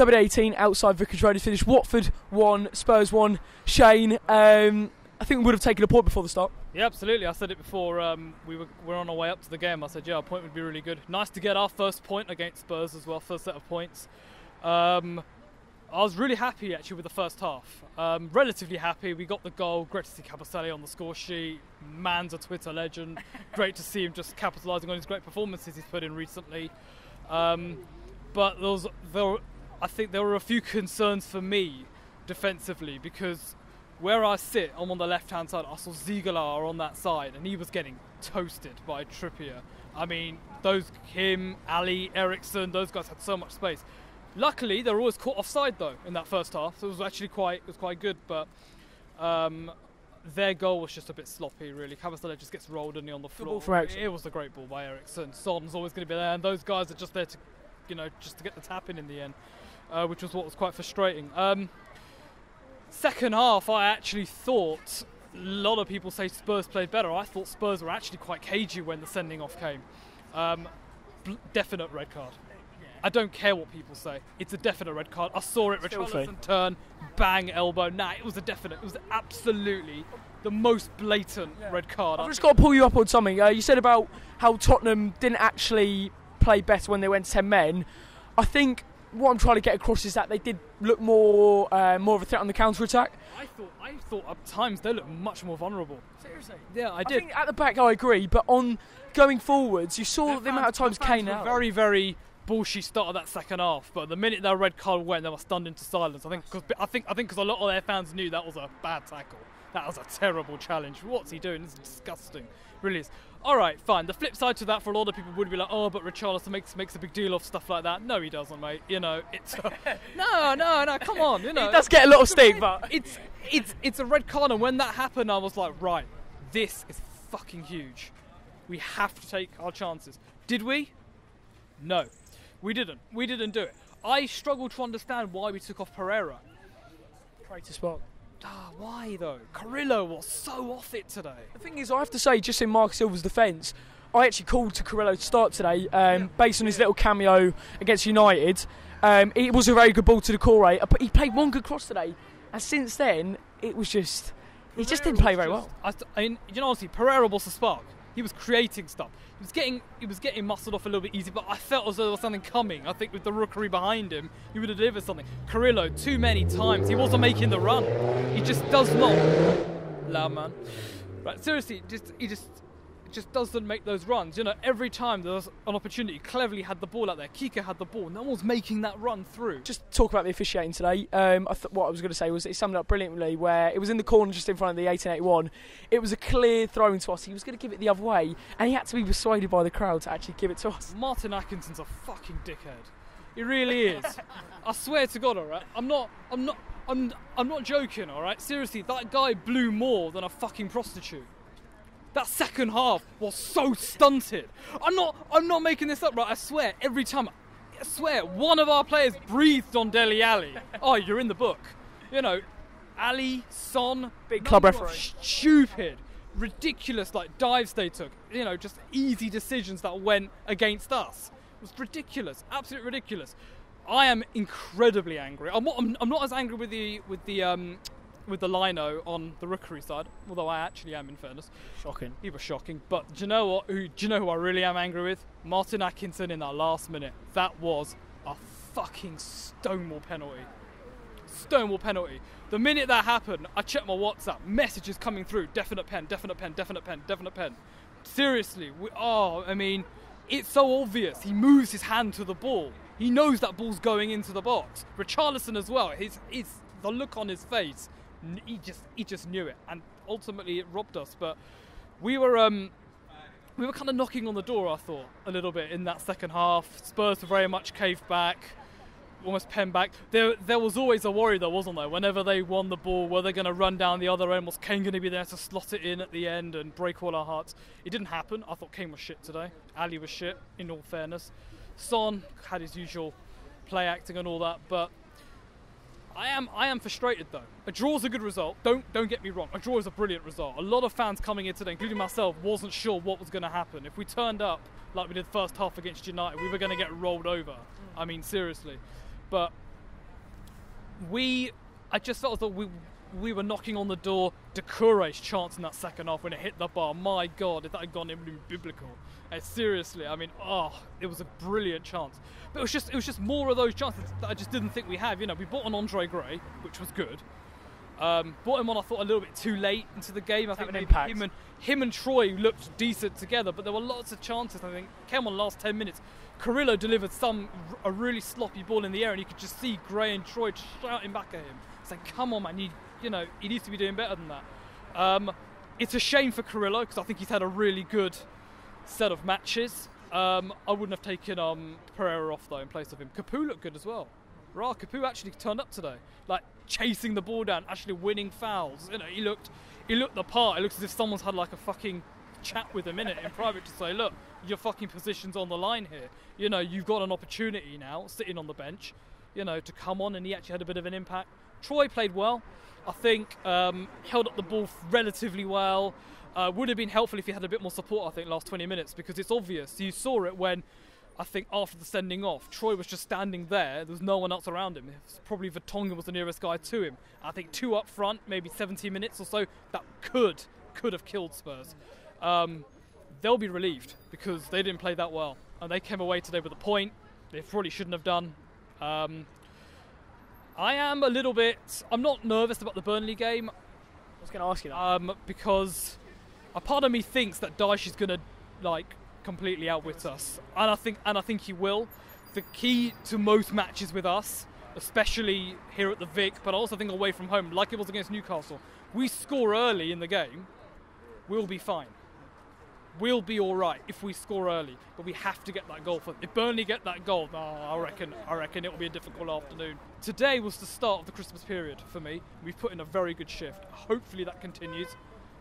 WD18 outside Vicarage Road is finished. Watford 1, Spurs 1. Shane, I think we would have taken a point before the start. Yeah, absolutely. I said it before we were on our way up to the game. I said, yeah, a point would be really good. Nice to get our first point against Spurs as well, first set of points. I was really happy actually with the first half. Relatively happy. We got the goal. Great to see Caposelli on the score sheet. Man's a Twitter legend. Great to see him just capitalising on his great performances he's put in recently. But I think there were a few concerns for me defensively, because where I sit, I'm on the left-hand side. I saw Ziegler on that side, and he was getting toasted by Trippier. I mean, him, Ali, Eriksson, those guys had so much space. Luckily, they were always caught offside though in that first half, so it was actually quite good. But their goal was just a bit sloppy, really. Caposelli just gets rolled on the floor. It was a great ball by Eriksson. Son's always going to be there, and those guys are just there to, just to get the tap in the end, which was what was quite frustrating. Second half, I actually thought, a lot of people say Spurs played better. I thought Spurs were actually quite cagey when the sending off came. Definite red card. I don't care what people say. It's a definite red card. I saw it. Richarlison turn, bang, elbow. Nah, it was a definite. It was absolutely the most blatant red card. I've just got to pull you up on something. You said about how Tottenham didn't actually play better when they went to 10 men. I think what I'm trying to get across is that they did look more of a threat on the counter-attack. I thought at times they looked much more vulnerable. Seriously? Yeah, I did. I think at the back I agree, but on going forwards, you saw the amount of times Kane out. Very, very bullshit start of that second half, but the minute that red card went, they were stunned into silence. I think because a lot of their fans knew that was a bad tackle. That was a terrible challenge. What's he doing? It's disgusting. Really is. All right, fine. The flip side to that, for a lot of people, would be like, oh, but Richarlison makes a big deal of stuff like that. No, he doesn't, mate. It's no. Come on, He does get a lot of stick, but it's a red card, and when that happened, I was like, right, this is fucking huge. We have to take our chances. Did we? No. We didn't do it. I struggle to understand why we took off Pereira. Traitor spot. Why though? Carrillo was so off it today. The thing is, I have to say, just in Mark Silva's defence, I actually called to Carrillo to start today, based on his little cameo against United. It was a very good ball to the core, but he played one good cross today, and since then it was just he just didn't play very well. Honestly, Pereira was the spark. He was creating stuff. He was getting muscled off a little bit easy, but I felt as though there was something coming. I think with the rookery behind him, he would have delivered something. Carrillo, too many times, he wasn't making the run. He just does not. Loud man. Right, seriously, he just doesn't make those runs. Every time there was an opportunity, Cleverly had the ball out there, Kika had the ball, no one was making that run through. Just talk about the officiating today. What I was going to say was it summed it up brilliantly, where it was in the corner just in front of the 1881. It was a clear throw to us. He was going to give it the other way, and he had to be persuaded by the crowd to actually give it to us. Martin Atkinson's a fucking dickhead. He really is. I swear to God, alright? I'm not joking, alright? Seriously, that guy blew more than a fucking prostitute. That second half was so stunted. I'm not making this up, right? I swear, every time, one of our players breathed on Dele Alli. Oh, you're in the book. Ali, Son, big club referee. Stupid, ridiculous, dives they took. Just easy decisions that went against us. It was ridiculous, absolutely ridiculous. I am incredibly angry. I'm not as angry with the lino on the rookery side, although I actually am, in fairness. Shocking. He was shocking. But do you know what? Do you know who I really am angry with? Martin Atkinson in that last minute. That was a fucking Stonewall penalty. Stonewall penalty. The minute that happened, I checked my WhatsApp. Messages coming through. Definite pen, definite pen, definite pen, definite pen. Seriously. It's so obvious. He moves his hand to the ball. He knows that ball's going into the box. Richarlison as well. The look on his face. He just knew it, and ultimately it robbed us. But we were kind of knocking on the door, I thought, a little bit in that second half. Spurs were very much caved back, almost penned back. There was always a worry, though, wasn't there? Whenever they won the ball, were they going to run down the other end? Was Kane going to be there to slot it in at the end and break all our hearts? It didn't happen. I thought Kane was shit today. Ali was shit, in all fairness. Son had his usual play acting and all that, but I am frustrated though. A draw's a good result. Don't get me wrong. A draw is a brilliant result. A lot of fans coming in today, including myself, wasn't sure what was going to happen. If we turned up like we did the first half against United, we were going to get rolled over. I mean, seriously. But I just felt that we were knocking on the door. Doucouré's chance in that second half when it hit the bar. My God, if that had gone in, it would have been biblical. Seriously, I mean, it was a brilliant chance. But it was just more of those chances that I just didn't think we had. You know, we bought an Andre Gray, which was good. Brought him on, I thought, a little bit too late into the game. I think maybe him and Troy looked decent together, but there were lots of chances. I think came on the last 10 minutes. Carrillo delivered a really sloppy ball in the air, and you could just see Gray and Troy just shouting back at him, saying, "Come on, man! You know, he needs to be doing better than that." It's a shame for Carrillo because I think he's had a really good set of matches. I wouldn't have taken Pereira off though in place of him. Capoue looked good as well. Capoue actually turned up today, like chasing the ball down, actually winning fouls. You know, he looked the part. It looks as if someone's had like a fucking chat with him in private to say, look, your fucking position's on the line here. You know, you've got an opportunity now, sitting on the bench, you know, to come on, and he actually had a bit of an impact. Troy played well. I think held up the ball relatively well. Would have been helpful if he had a bit more support, I think, last 20 minutes, because it's obvious. You saw it when, I think, after the sending off, Troy was just standing there. There was no one else around him. It was probably Vertonghen was the nearest guy to him. I think 2 up front, maybe 17 minutes or so, that could have killed Spurs. They'll be relieved because they didn't play that well. And they came away today with a point they probably shouldn't have done. I am a little bit... I'm not nervous about the Burnley game. I was going to ask you that. Because a part of me thinks that Dyche is going to, like, completely outwit us. And I think he will. The key to most matches with us, especially here at the Vic, but I also think away from home, like it was against Newcastle, we score early in the game, we'll be fine. We'll be all right if we score early, but we have to get that goal. If Burnley get that goal, I reckon it will be a difficult afternoon. Today was the start of the Christmas period for me. We've put in a very good shift. Hopefully that continues.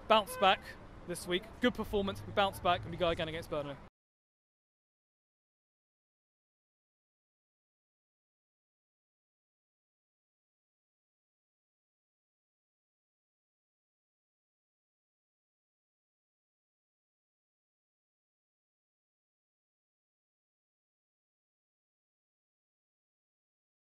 Bounce back this week. Good performance. We bounce back and we go again against Burnley.